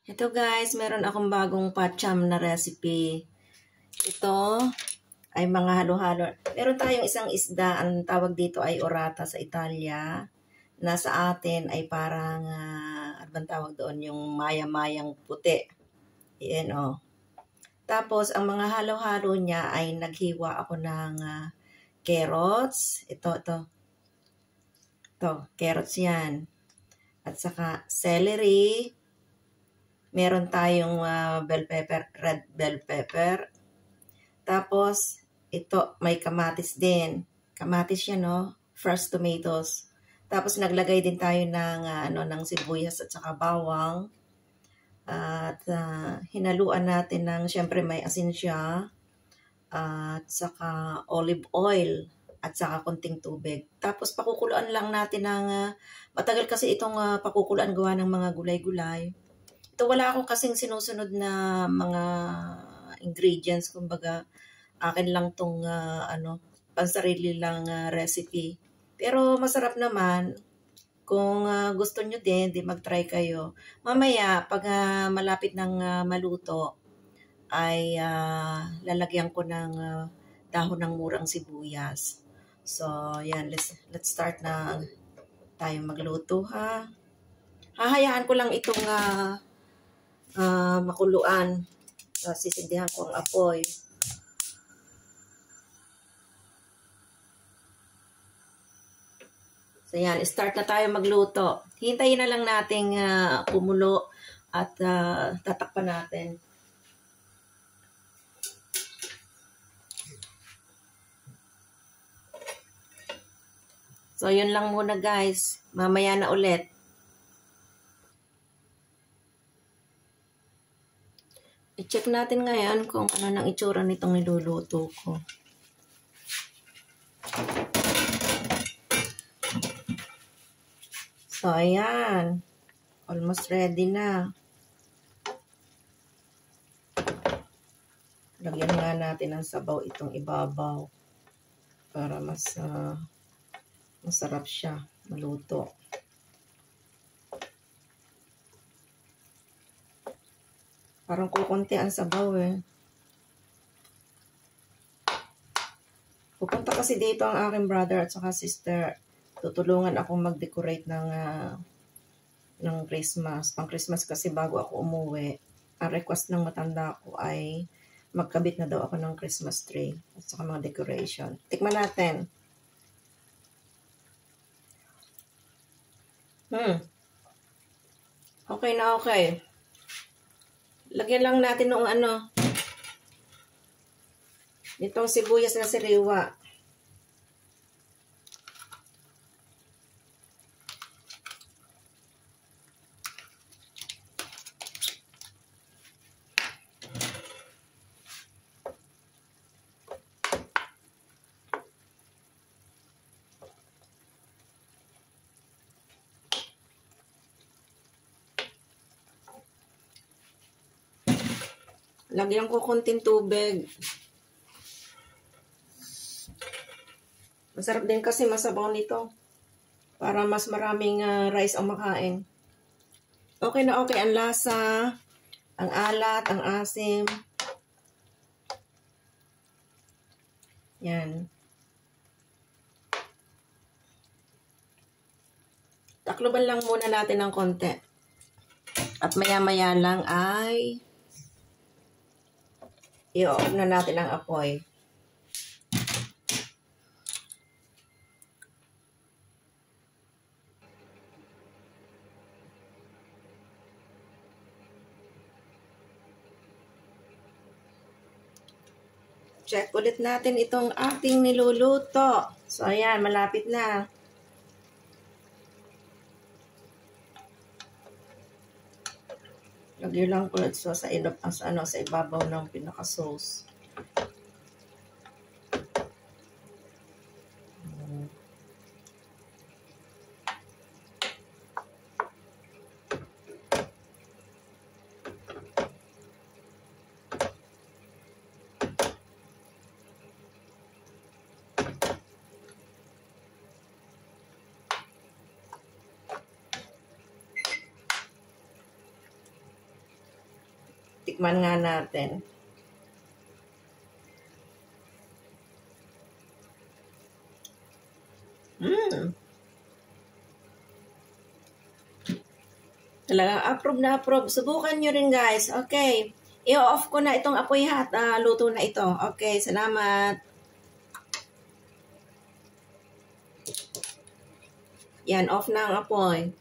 Ito guys, meron akong bagong pacham na recipe. Ito ay mga halo-halo. Meron tayong isang isda, ang tawag dito ay orata sa Italia, na sa atin ay parang, ano bang tawag doon, yung maya-mayang puti. Yan o. Tapos, ang mga halo-halo niya ay naghiwa ako ng carrots. Ito, carrots yan. At saka celery. Meron tayong bell pepper, red bell pepper. Tapos, ito, may kamatis din. Kamatis yan, no? Fresh tomatoes. Tapos, naglagay din tayo ng sibuyas at saka bawang. At hinaluan natin ng, syempre may asin siya. At saka olive oil. At saka konting tubig. Tapos, pakukuluan lang natin ng, matagal kasi itong pakukuluan gawa ng mga gulay-gulay. Ito, wala akong kasing sinusunod na mga ingredients. Kumbaga, akin lang tong pansarili lang recipe. Pero masarap naman. Kung gusto nyo din, di mag-try kayo. Mamaya, pag malapit ng maluto, ay lalagyan ko ng dahon ng murang sibuyas. So, yan. Let's start na tayo magluto, ha? Hahayaan ko lang itong makuluan. Sisindihan ko ang apoy. So yan, start na tayo magluto. Hintayin na lang nating kumulo at tatakpan natin. So yun lang muna guys. Mamaya na ulit. I-check natin ngayon kung ano nang itsura nitong niluluto ko. So, ayan. Almost ready na. Lagyan nga natin ng sabaw itong ibabaw para mas masarap siya maluto. Parang kukunti ang sabaw eh. Pupunta kasi dito ang aking brother at saka sister. Tutulungan akong mag-decorate ng Christmas. Pang Christmas kasi bago ako umuwi. Ang request ng matanda ko ay magkabit na daw ako ng Christmas tree at saka mga decoration. Tikman natin. Okay na okay. Lagyan lang natin ng nitong sibuyas na sariwa. Lagyan ko konting tubig. Masarap din kasi masabaw nito. Para mas maraming rice ang makain. Okay na okay ang lasa, ang alat, ang asim. Yan. Takloban lang muna natin ng konti. At maya-maya lang ay i-off na natin ang apoy. Check ulit natin itong ating niluluto. So, ayan, malapit na. Lagyan lang ko ito sa ibabaw ng pinaka-sauce. Tikman nga natin. Talagang approve na approve. Subukan nyo rin guys. Okay. I-off ko na itong apoy at luto na ito. Okay, salamat. Yan, off na ang apoy.